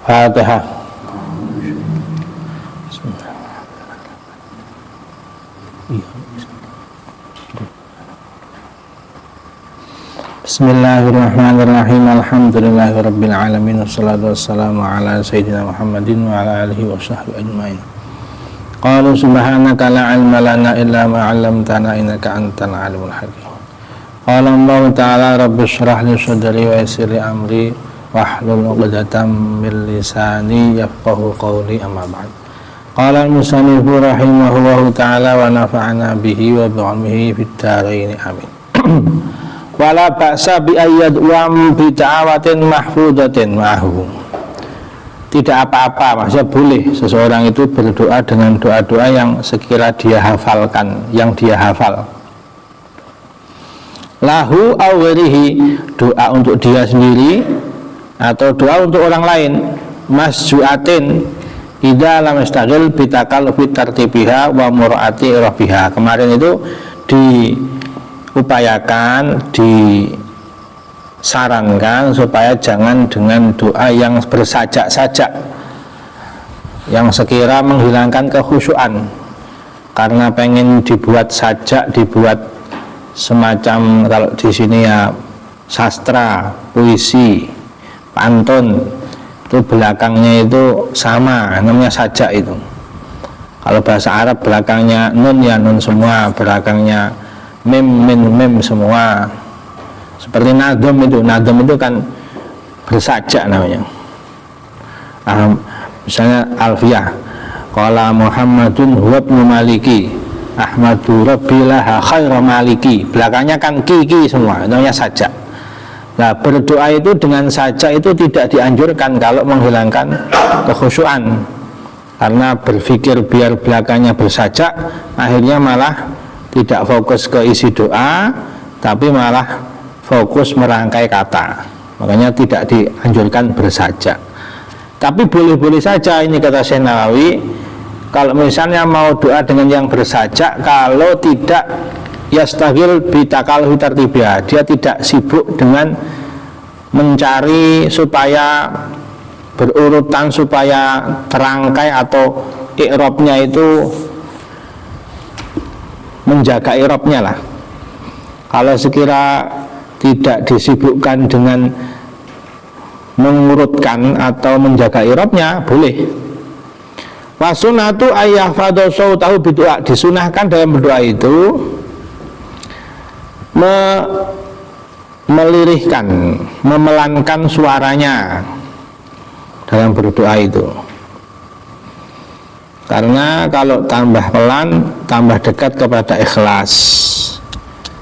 Fatihah. Bismillahirrahmanirrahim. Alhamdulillahirabbil alamin wassalatu wassalamu ala sayyidina Muhammadin wa ala alihi washabbihi ajmain. Qalu subhanaka la ilma lana illa ma 'allamtana innaka antal alimul hakim. Qala Allah ta'ala rabbi shrah li sadri wa yassir li amri wahlul 'uqdatam min lisani yafqahu qawli amma ba'd. Qala al-musannifu rahimahullahu ta'ala wa nafa'ana bihi wa bi'ilmihi fid dharain amin. Wala ba'sa bi ayyad wa bi ta'awatin mahfudatin ma'hu. Tidak apa-apa, maksudnya boleh seseorang itu berdoa dengan doa-doa yang sekira dia hafalkan, yang dia hafal. Lahu aw ghairihi, doa untuk dia sendiri atau doa untuk orang lain. Masju'atin idza lam yastaghil bi takallufi tartibiha wa mur'ati rabbiha. Kemarin itu diupayakan, disarankan supaya jangan dengan doa yang bersajak-sajak, yang sekira menghilangkan kekhusyuan. Karena pengen dibuat sajak, dibuat semacam, kalau di sini ya sastra, puisi, pantun, itu belakangnya itu sama, namanya sajak itu. Kalau bahasa Arab belakangnya nun ya nun semua, belakangnya mim min mim semua. Seperti nadom itu kan bersajak namanya. Misalnya Alfiyah, qala Muhammadun huwa ibnu Maliki Ahmadu Rabbilah khaira Maliki, belakangnya kan ki semua, namanya sajak. Nah, berdoa itu dengan sajak itu tidak dianjurkan kalau menghilangkan kekhusyuan, karena berpikir biar belakangnya bersajak, akhirnya malah tidak fokus ke isi doa, tapi malah fokus merangkai kata. Makanya tidak dianjurkan bersajak. Tapi boleh-boleh saja, ini kata Syekh Nawawi, kalau misalnya mau doa dengan yang bersajak, kalau tidak yastaghil bitaqalluhi tartibiyah, dia tidak sibuk dengan mencari supaya berurutan, supaya terangkai atau i'rabnya itu, menjaga i'rabnya lah. Kalau sekira tidak disibukkan dengan mengurutkan atau menjaga i'rabnya, boleh. Wasunatu ayah fadoso tahu berdoa, disunahkan dalam berdoa itu melirihkan, memelankan suaranya dalam berdoa itu. Karena kalau tambah pelan, tambah dekat kepada ikhlas.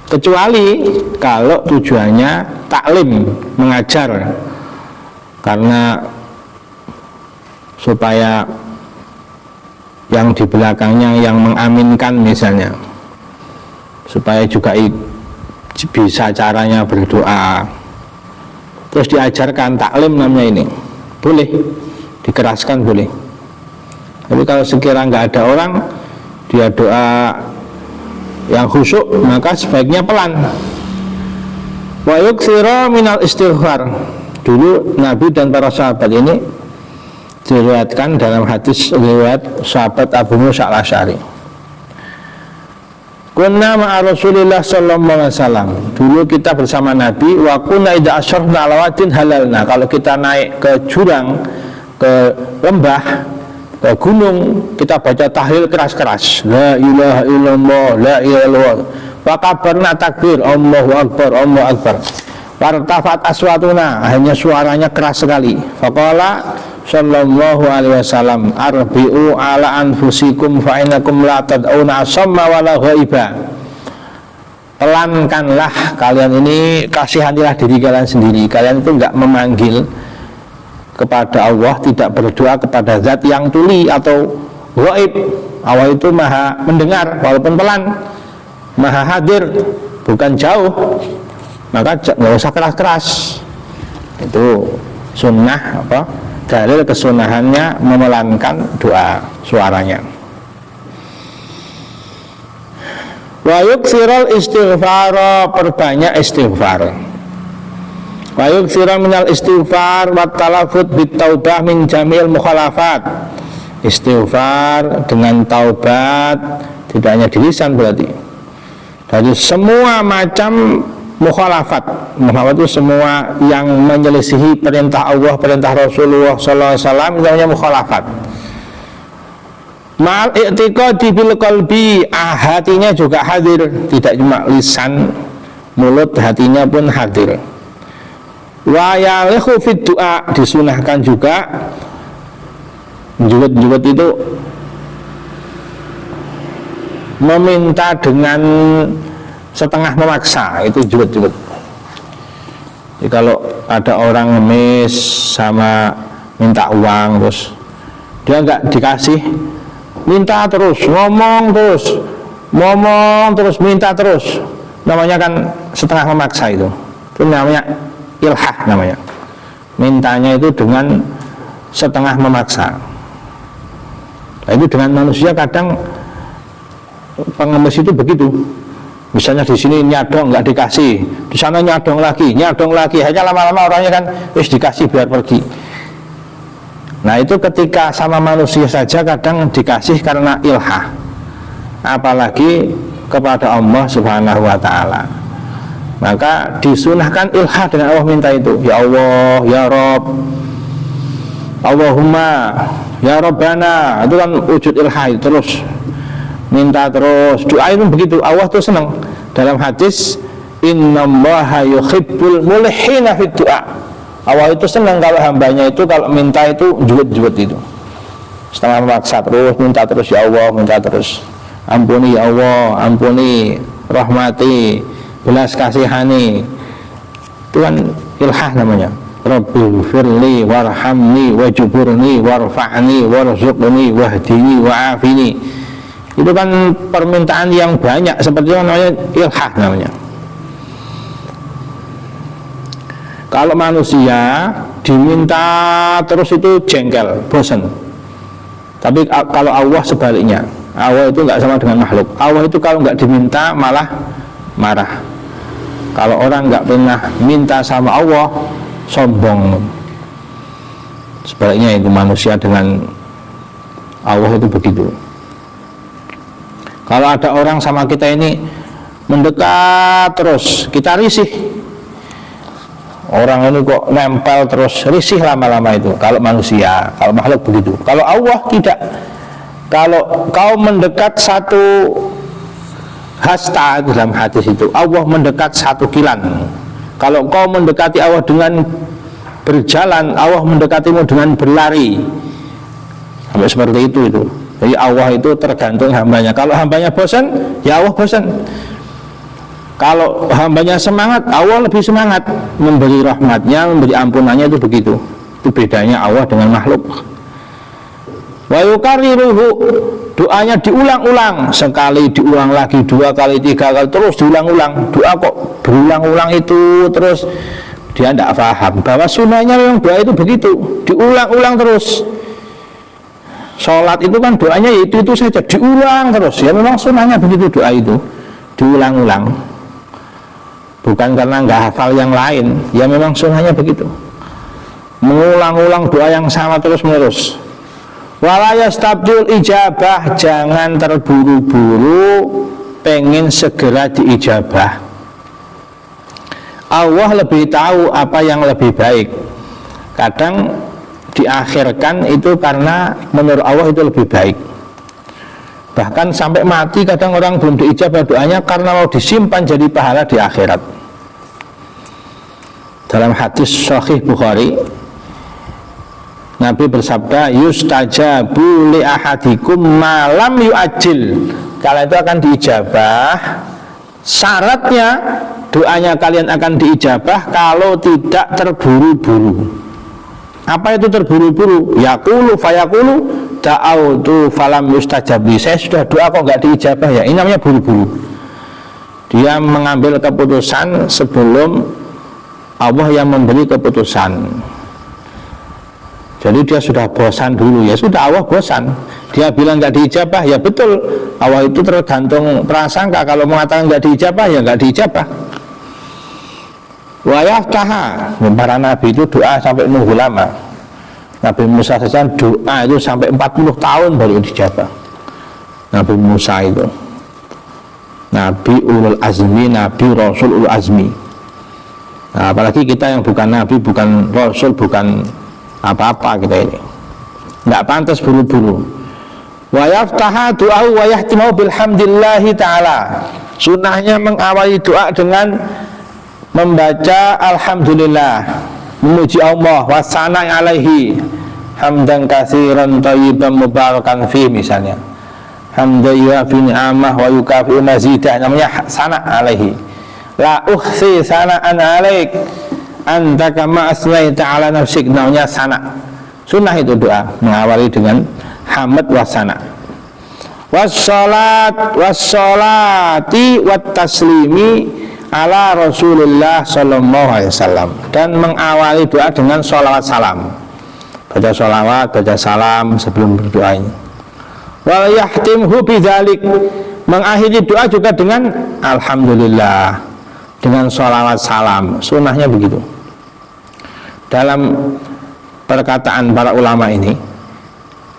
Kecuali kalau tujuannya taklim, mengajar, karena supaya yang di belakangnya yang mengaminkan misalnya, supaya juga bisa caranya berdoa, terus diajarkan, taklim namanya ini, boleh dikeraskan, boleh. Tapi kalau sekiranya nggak ada orang, dia doa yang khusyuk, maka sebaiknya pelan. Wa yuksira minal istighfar. Dulu Nabi dan para sahabat ini diriwayatkan dalam hadis riwayat sahabat Abu Musa al-Asy'ari. Kunna ma'a Rasulillah sallallahu alaihi wasallam. Dulu kita bersama Nabi, wa kunna idza asyrafna alawatin halalna. Kalau kita naik ke jurang, ke lembah, ke gunung, kita baca tahlil keras-keras. La ilaha illallah, la ilaha illallah. Wa kabarna takbir, Allahu akbar, Allahu akbar. Wartafat aswatuna, akhirnya suaranya keras sekali. Faqala sallallahu alaihi wasallam, arbi'u ala anfusikum fa innakum la tad'una asamma wala ghaiba. Pelankanlah kalian ini, kasihanilah diri kalian sendiri. Kalian itu enggak memanggil kepada Allah, tidak berdoa kepada zat yang tuli atau ghaib. Allah itu maha mendengar walaupun pelan, maha hadir, bukan jauh. Maka nggak usah keras-keras. Itu sunnah, dalil kesunahannya memelankan doa suaranya. Wa yuksiral istighfar, perbanyak istighfar. Wa yuktsira minal istighfar wa talafut bit taubah min jamil mukhalafat. Istighfar dengan taubat, tidak hanya di lisan berarti, dari semua macam mukhalafat. Mukhalafat itu semua yang menyelisihi perintah Allah, perintah Rasulullah sallallahu alaihi wasallam, namanya mukhalafat. Mal i'tiqadi bil qalbi, hatinya juga hadir, tidak cuma lisan, mulut, hatinya pun hadir. Wa yalikhu fid du'a, disunahkan juga juwet-juwet itu meminta dengan setengah memaksa, itu juwet-juwet. Jadi kalau ada orang ngemis sama minta uang, terus dia nggak dikasih, minta terus, ngomong terus, minta terus, namanya kan setengah memaksa. Itu namanya ilhah namanya. Mintanya itu dengan setengah memaksa. Nah, itu dengan manusia kadang pengemis itu begitu. Misalnya di sini nyadong nggak dikasih, di sana nyadong lagi, hanya lama-lama orangnya kan wis dikasih biar pergi. Nah itu ketika sama manusia saja kadang dikasih karena ilhah, apalagi kepada Allah Subhanahu wa Ta'ala. Maka disunahkan ilhah dengan Allah minta itu, ya Allah, ya Rabb, Allahumma, ya Rabbana, itu kan wujud ilhah, terus minta terus, doa itu begitu. Allah tuh senang. Dalam hadis, innallaha yuhibbul mulihina fid du'a, Allah itu senang kalau hambanya itu kalau minta itu juwet-juwet itu, setengah memaksa terus, minta terus, ya Allah, minta terus, ampuni ya Allah, ampuni, rahmati, belas kasihani. Itu kan ilhah namanya. Rabbil firli warhamni wajuburni warfa'ni warzuqni wahdini wa'afini. Itu kan permintaan yang banyak, seperti itu namanya ilhah namanya. Kalau manusia diminta terus itu jengkel, bosan. Tapi kalau Allah sebaliknya, Allah itu nggak sama dengan makhluk. Allah itu kalau nggak diminta malah marah. Kalau orang nggak pernah minta sama Allah, sombong. Sebaliknya itu manusia dengan Allah itu begitu. Kalau ada orang sama kita ini mendekat terus, kita risih. Orang ini kok nempel terus, risih lama-lama itu. Kalau manusia, kalau makhluk begitu. Kalau Allah tidak. Kalau kau mendekat satu hasta dalam hadis itu, Allah mendekat satu kilan. Kalau kau mendekati Allah dengan berjalan, Allah mendekatimu dengan berlari. Sampai seperti itu. Jadi Allah itu tergantung hambanya. Kalau hambanya bosan, ya Allah bosan. Kalau hambanya semangat, Allah lebih semangat memberi rahmatnya, memberi ampunannya, itu begitu. Itu bedanya Allah dengan makhluk. Wa yukarriruhu, doanya diulang-ulang, sekali diulang lagi, 2 kali, 3 kali, terus diulang-ulang. Doa kok berulang-ulang itu terus, dia tidak paham bahwa sunnahnya memang doa itu begitu, diulang-ulang terus. Sholat itu kan doanya itu saja, diulang terus. Ya memang sunnahnya begitu, doa itu diulang-ulang. Bukan karena nggak hafal yang lain, ya memang sunnahnya begitu, mengulang-ulang doa yang sama terus-menerus. Wala yastabdul ijabah, jangan terburu-buru pengen segera diijabah. Allah lebih tahu apa yang lebih baik. Kadang diakhirkan itu karena menurut Allah itu lebih baik. Bahkan sampai mati kadang orang belum diijabah doanya karena mau disimpan jadi pahala di akhirat. Dalam hadis Sahih Bukhari, Nabi bersabda, yustajabu li ahadikum malam yu'ajil. Kala itu akan diijabah. Syaratnya doanya kalian akan diijabah kalau tidak terburu-buru. Apa itu terburu-buru? Yaqulu fayaqulu da'autu falam yustajabli. Saya sudah doa kok nggak diijabah ya. Ini namanya buru-buru. Dia mengambil keputusan sebelum Allah yang memberi keputusan. Jadi dia sudah bosan dulu, ya sudah, Allah bosan. Dia bilang nggak diijabah, ya betul. Allah itu tergantung prasangka. Kalau mengatakan nggak diijabah, ya nggak diijabah. Wa yaftaha, para nabi itu doa sampai nunggu lama. Nabi Musa saja doa itu sampai 40 tahun baru dijabah. Nabi Musa itu Nabi ulul azmi, Nabi Rasul ulul azmi. Nah, apalagi kita yang bukan Nabi, bukan Rasul, bukan apa-apa kita ini, nggak pantas buru-buru. Wa yaftaha doa wa yahtimu bilhamdillahi ta'ala. Sunnahnya mengawali doa dengan membaca alhamdulillah, memuji Allah, wasana alaihi hamdan katsiran thayyiban mubarakan fi, misalnya hamdan yuafi ni'amah wa yukafi mazidah, namanya sana alaihi. La uhsi sana'an alaik anta kama asnaita ala nafsik, namanya sana. Sunnah itu doa mengawali dengan hamd wasana. Wassalati wat taslimi ala Rasulillah sallallahu alaihi wasallam, dan mengawali doa dengan sholawat salam. Baca sholawat, baca salam sebelum berdoa ini. Wal yahtimhu bidzalik, mengakhiri doa juga dengan alhamdulillah, dengan sholawat salam. Sunnahnya begitu. Dalam perkataan para ulama ini,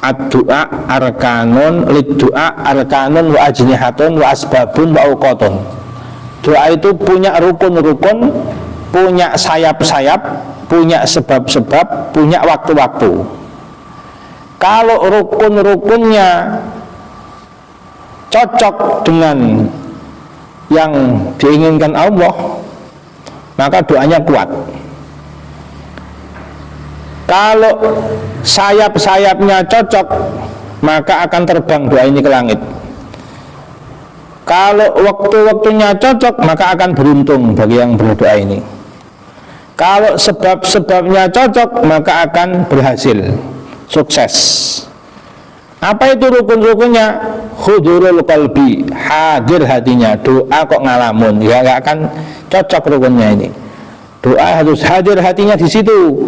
ad-du'a arkanun, lid-du'a arkanun wa ajnihatun wa asbabun wa awqatun. Doa itu punya rukun-rukun, punya sayap-sayap, punya sebab-sebab, punya waktu-waktu. Kalau rukun-rukunnya cocok dengan yang diinginkan Allah, maka doanya kuat. Kalau sayap-sayapnya cocok, maka akan terbang doa ini ke langit. Kalau waktu-waktunya cocok, maka akan beruntung bagi yang berdoa ini. Kalau sebab-sebabnya cocok, maka akan berhasil, sukses. Apa itu rukun-rukunnya? Hudurul qalbi, hadir hatinya. Doa kok ngalamun, ya nggak akan cocok rukunnya ini. Doa harus hadir hatinya di situ.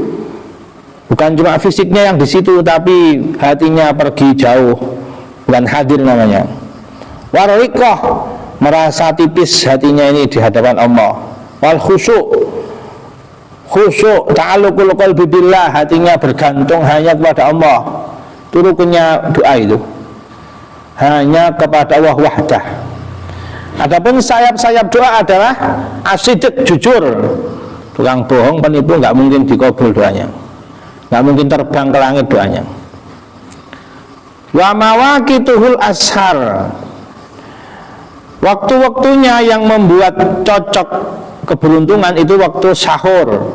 Bukan cuma fisiknya yang di situ, tapi hatinya pergi jauh, bukan hadir namanya. Warriqah, merasa tipis hatinya ini di hadapan Allah. Wal khusyuk, ta'alluqul qalbi billah, hatinya bergantung hanya kepada Allah. Itu rukunnya doa itu, hanya kepada Allah wahdah. Adapun sayap-sayap doa adalah asidik, jujur. Tukang bohong, penipu, nggak mungkin dikabul doanya, nggak mungkin terbang ke langit doanya. Wa mawaqituhul ashar, waktu-waktunya yang membuat cocok keberuntungan itu waktu sahur,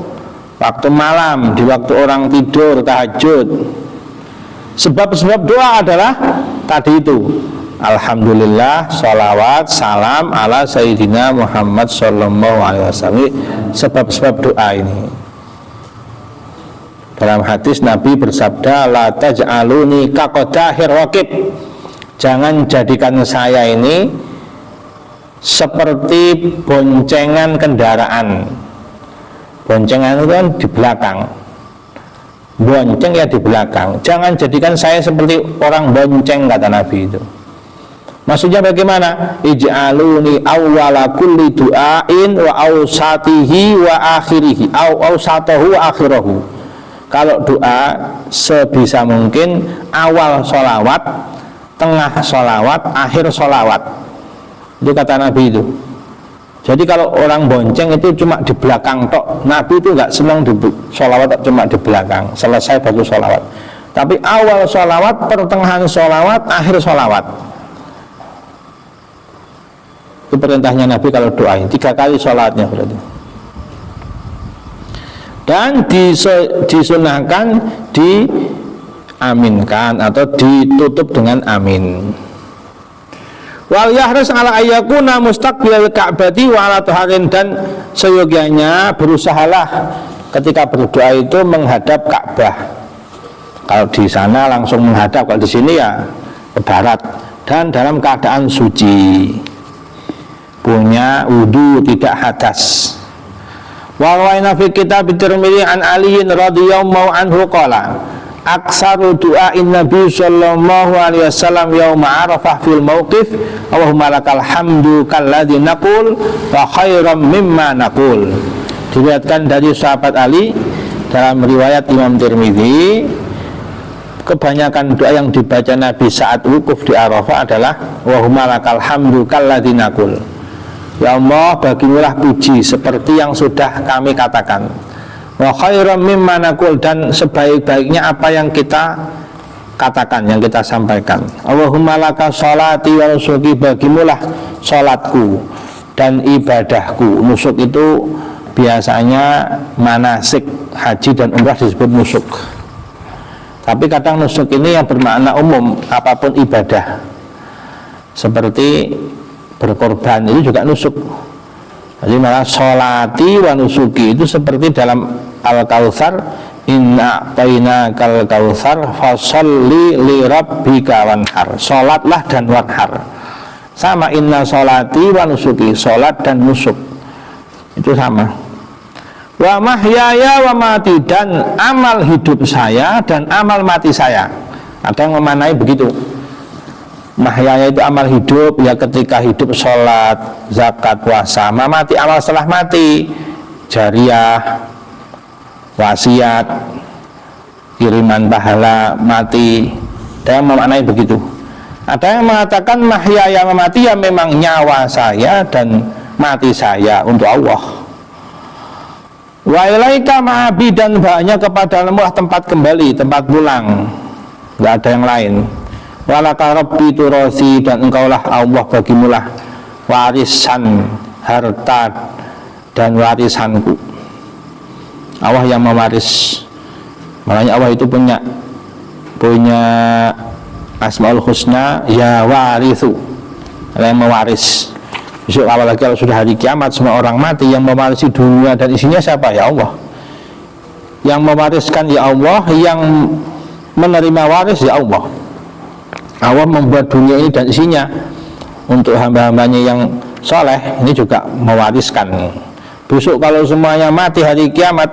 waktu malam, di waktu orang tidur, tahajud. Sebab-sebab doa adalah tadi itu, alhamdulillah, sholawat, salam ala Sayyidina Muhammad sallallahu alaihi wasallam. Sebab-sebab doa ini. Dalam hadis Nabi bersabda, la taj'aluni kaqadahir raqib, jangan jadikan saya ini seperti boncengan kendaraan. Boncengan itu kan di belakang, bonceng ya di belakang. Jangan jadikan saya seperti orang bonceng, kata Nabi itu. Maksudnya bagaimana? Ij'aluni awwala kulli du'ain wa awsatihi wa akhirihi, awsatahu wa akhirahu. Kalau doa sebisa mungkin awal sholawat, tengah sholawat, akhir sholawat. Itu kata Nabi itu. Jadi kalau orang bonceng itu cuma di belakang tok, Nabi itu nggak senang di sholawat cuma di belakang, selesai baru sholawat. Tapi awal sholawat, pertengahan sholawat, akhir sholawat. Itu perintahnya Nabi kalau doain 3 kali sholawatnya berarti. Dan disunahkan diaminkan atau ditutup dengan amin. Wal yahris ala ayyakuna mustaqbilal ka'bati wa ala taharin, dan seyogianya berusahalah ketika berdoa itu menghadap Ka'bah. Kalau di sana langsung menghadap, kalau di sini ya ke barat, dan dalam keadaan suci, punya wudu, tidak hadas. Wa rawaina fi kitab Tirmidzi an Ali radhiyallahu anhu qala aksaru du'ain Nabi sallallahu alaihi wasallam yauma Arafah fil mauqif Allahumma lakal hamdu kalladzi naqul wa khairam mimma naqul. Diriwayatkan dari sahabat Ali dalam riwayat Imam Tirmidzi, kebanyakan doa yang dibaca Nabi saat wukuf di Arafah adalah Wahumma lakal hamdu kalladzi naqul. Ya Allah, bagimulah puji seperti yang sudah kami katakan. Wa khairam mimma naqul, dan sebaik-baiknya apa yang kita katakan, yang kita sampaikan. Allahumma laka sholati wa nusuki, bagimulah sholatku dan ibadahku. Nusuk itu biasanya manasik haji dan umrah disebut nusuk. Tapi kadang nusuk ini yang bermakna umum, apapun ibadah. Seperti berkorban itu juga nusuk. Jadi malah sholati wa nusuki itu seperti dalam Al-Kautsar, inna a'tainakal kautsar fasholli li rabbika wanhar. Salatlah dan wanhar. Sama, inna sholati wa nusuki, salat dan nusuk. Itu sama. Wa mahyaya wa mati, dan amal hidup saya dan amal mati saya. Ada yang memaknai begitu. Mahyaya itu amal hidup, ya ketika hidup sholat, zakat, puasa. Mati amal setelah mati, jariyah, wasiat, kiriman pahala, mati. Ada yang memaknai begitu. Ada yang mengatakan mahyaya mati, ya memang nyawa saya dan mati saya untuk Allah. Wa ilaika ma'abi, dan banyak kepadamu tempat kembali, tempat pulang, tidak ada yang lain. Walaka rabbi turasi, dan engkaulah Allah bagimulah warisan harta dan warisanku. Allah yang mewaris. Makanya Allah itu punya Asmaul Husna, ya warithu, yang mewaris. Besok apalagi kalau sudah hari kiamat, semua orang mati, yang mewarisi dunia dan isinya siapa? Ya Allah. Yang mewariskan ya Allah, yang menerima waris ya Allah. Allah membuat dunia ini dan isinya untuk hamba-hambanya yang soleh, ini juga mewariskan. Besok kalau semuanya mati hari kiamat,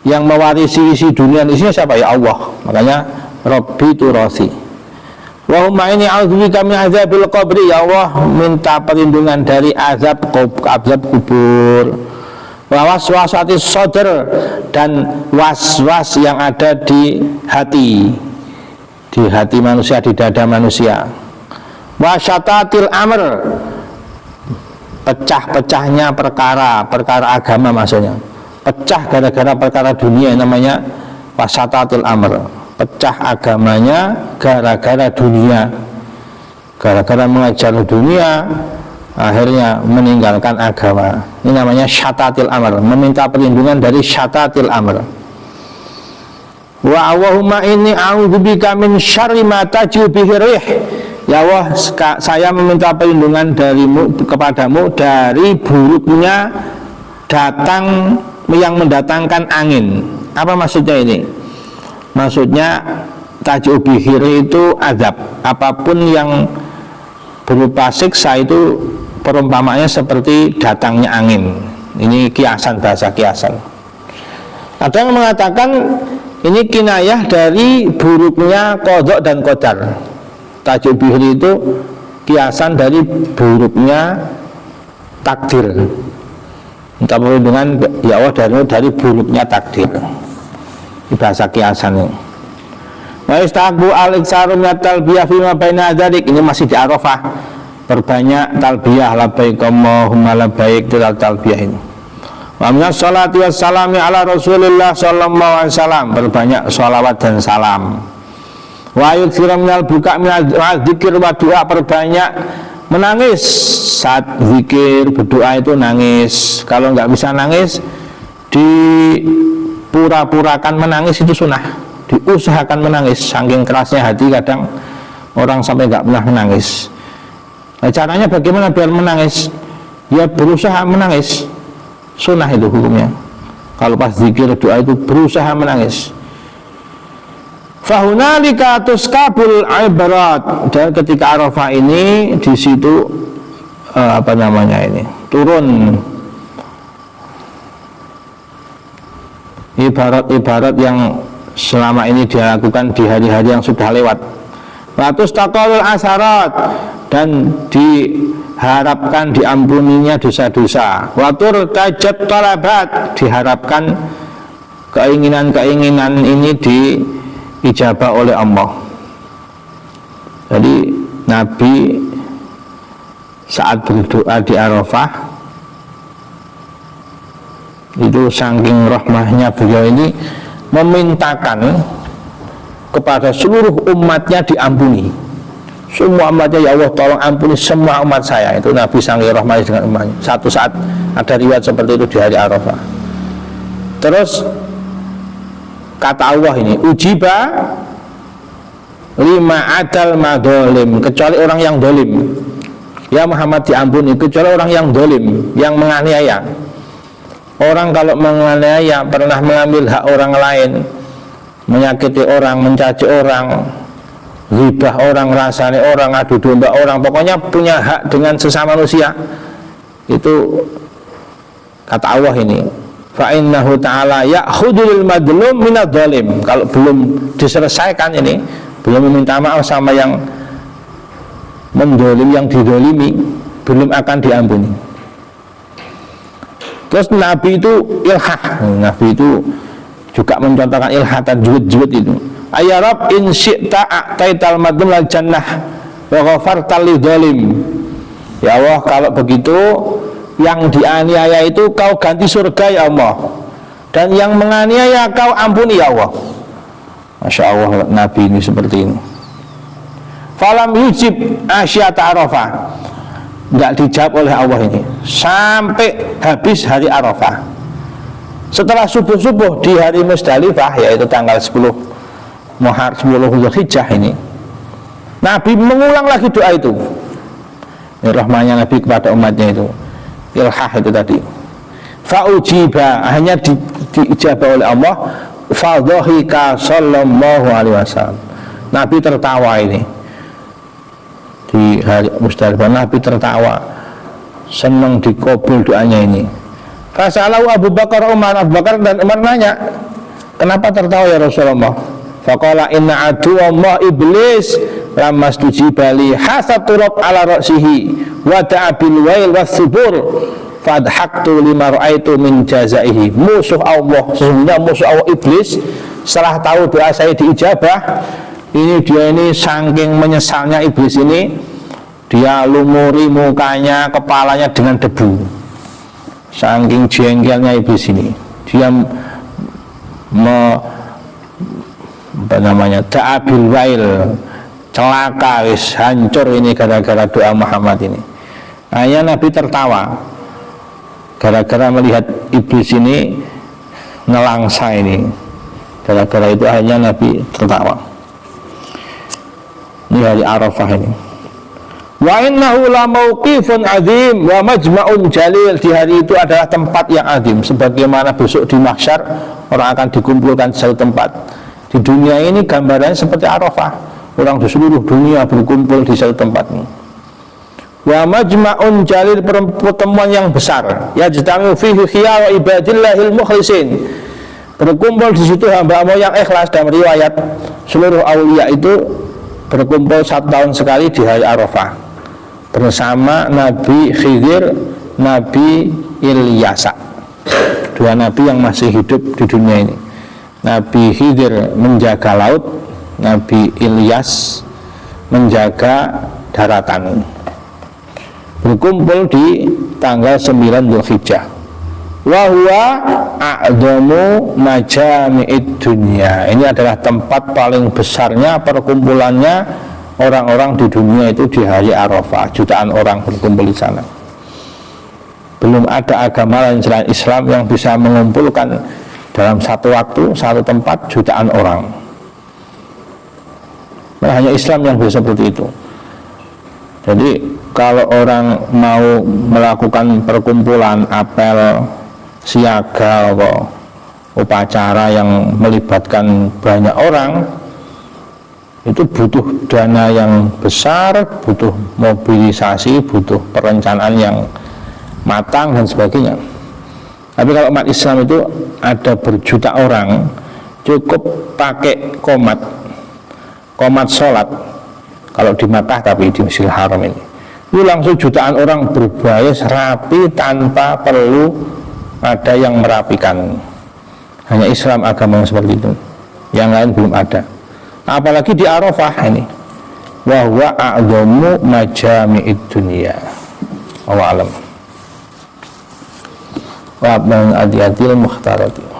yang mewarisi isi dunia dan isinya siapa? Ya Allah. Makanya Rabbi turasi. Wahumma ini a'udzubika min azabil qabri, ya Allah, minta perlindungan dari azab kubur. Wa waswasati sadr, dan was-was yang ada di hati manusia, di dada manusia. Wa syatatil amr, pecah-pecahnya perkara agama, maksudnya pecah gara-gara perkara dunia, namanya wasyatatil amr. Pecah agamanya gara-gara dunia, gara-gara mengejar dunia, akhirnya meninggalkan agama. Ini namanya syatatil amr, meminta perlindungan dari syatatil amr. Wa Allahumma inni a'udzubika min syarri ma taji'u bihi rih. Ya Allah, saya meminta perlindungan kepadamu dari buruknya yang mendatangkan angin. Apa maksudnya ini? Maksudnya taji'u bihi rih itu azab. Apapun yang berupa siksa itu perumpamaannya seperti datangnya angin. Ini kiasan, bahasa kiasan. Ada yang mengatakan ini kinayah dari buruknya qadha dan qadar. Taji'u bihi itu kiasan dari buruknya takdir. Minta perlindungan ya Allah dari buruknya takdir. Ini bahasa kiasan ini. Wa istaqbu al-iksaru min talbiyah fi ma baina dzalik, ini masih di Arafah. Perbanyak talbiyah, labbaik Allahumma labbaik, itu talbiyah ini. Wa minas sholati wassalami ala Rasulillah sallallahu alaihi wasallam, berbanyak sholawat dan salam. Wa yuksiru minal buka minal dzikir wa doa, perbanyak menangis saat zikir, berdoa itu nangis. Kalau nggak bisa nangis, dipura-purakan menangis, itu sunnah. Diusahakan menangis, saking kerasnya hati kadang orang sampai nggak pernah menangis. Nah, caranya bagaimana biar menangis? Ya berusaha menangis, sunnah itu hukumnya. Kalau pas zikir doa itu berusaha menangis. Fahunalika tuskabul ibarat, dan ketika Arafah ini di situ turun ibarat-ibarat yang selama ini dilakukan di hari-hari yang sudah lewat. Watus taqalul asarat, dan di harapkan diampuninya dosa-dosa. Wa turtajat talabat, diharapkan keinginan-keinginan ini diijabah oleh Allah. Jadi Nabi saat berdoa di Arafah itu saking rahmahnya beliau ini memintakan kepada seluruh umatnya diampuni. Semua umatnya, ya Allah tolong ampuni semua umat saya. Itu Nabi saking rahmahnya dengan umatnya. Satu saat ada riwayat seperti itu di hari Arafah. Terus kata Allah ini, ujiba lima adal madolim, kecuali orang yang dolim. Ya Muhammad diampuni kecuali orang yang dolim, yang menganiaya. Orang kalau menganiaya, pernah mengambil hak orang lain, menyakiti orang, mencaci orang, ghibah orang, rasani orang, adu domba orang, pokoknya punya hak dengan sesama manusia. Itu kata Allah ini, fa innahu ta'ala ya'khudul madlum minadh dhalim. Kalau belum diselesaikan ini, belum meminta maaf sama yang mendolim, yang didolimi, belum akan diampuni. Terus Nabi itu ilhah, Nabi itu juga mencontohkan ilhatan juwet-juwet itu. Ya Rabb in syi'ta a'taital madlum lal jannah wa ghafartal lidzalim. Ya Allah, kalau begitu yang dianiaya itu kau ganti surga ya Allah, dan yang menganiaya kau ampuni ya Allah. Masya Allah, Nabi ini seperti ini. Falam yujib asyata Arafah, tidak dijawab oleh Allah ini sampai habis hari Arafah. Setelah subuh-subuh di hari Musdalifah, yaitu tanggal 10 Dzulhijjah ini, Nabi mengulang lagi doa itu. Ini rahmanya Nabi kepada umatnya itu, ilhah itu tadi. Fa'ujiba, hanya diijabah oleh Allah. Fadhahika sallallahu alaihi wasallam, Nabi tertawa ini di hari Musdalifah. Nabi tertawa, senang dikabul doanya ini. Fasalahu Abu Bakar Umar, Abu Bakar dan Umar nanya, kenapa tertawa ya Rasulullah? Faqala inna aduwallah iblis lamas tujibali hasaturab ala ra'sihi wa ta'abil wail wasubur fadhaktu lima ra'aitu min jazaihi. Musuh Allah, sesungguhnya musuh Allah iblis, setelah tahu doa saya diijabah, ini dia ini saking menyesalnya iblis ini, dia lumuri mukanya, kepalanya dengan debu. Saking jengkelnya iblis ini, dia ta'abil wail, celaka, wis hancur ini gara-gara doa Muhammad ini. Hanya Nabi tertawa gara-gara melihat iblis ini nelangsa ini. Gara-gara itu akhirnya Nabi tertawa. Ini hari Arafah ini. Wa innahu la mauqifun azim wa majma'un jalil. Di hari itu adalah tempat yang azim, sebagaimana besok di mahsyar orang akan dikumpulkan di satu tempat. Di dunia ini gambarannya seperti Arafah, orang di seluruh dunia berkumpul di satu tempat ini. Wa majma'un jalil, pertemuan yang besar. Yajtami'u fihi khiyar ibadillahil mukhlisin. Berkumpul di situ hamba Allah yang ikhlas. Dalam riwayat seluruh aulia itu berkumpul 1 tahun sekali di hari Arafah bersama Nabi Khidir, Nabi Ilyasa, 2 nabi yang masih hidup di dunia ini. Nabi Khidir menjaga laut, Nabi Ilyas menjaga daratan. Berkumpul di tanggal 9 Dzulhijjah. Wa huwa a'dhamu majami'id dunya. Ini adalah tempat paling besarnya perkumpulannya orang-orang di dunia itu di hari Arafah. Jutaan orang berkumpul di sana. Belum ada agama lain selain Islam yang bisa mengumpulkan dalam satu waktu, satu tempat jutaan orang. Nah, hanya Islam yang bisa seperti itu. Jadi kalau orang mau melakukan perkumpulan, apel, siaga, upacara yang melibatkan banyak orang, itu butuh dana yang besar, butuh mobilisasi, butuh perencanaan yang matang dan sebagainya. Tapi kalau umat Islam itu ada berjuta orang, cukup pakai komat sholat. Kalau di Makkah, tapi di Masjidil Haram ini itu langsung jutaan orang berbaris rapi tanpa perlu ada yang merapikan. Hanya Islam agama yang seperti itu, yang lain belum ada. Apalagi di Arafah ini, wa huwa a'dhamu majami'id dunya. Wallahu a'lam. Wa bil adiyadil mukhtarati.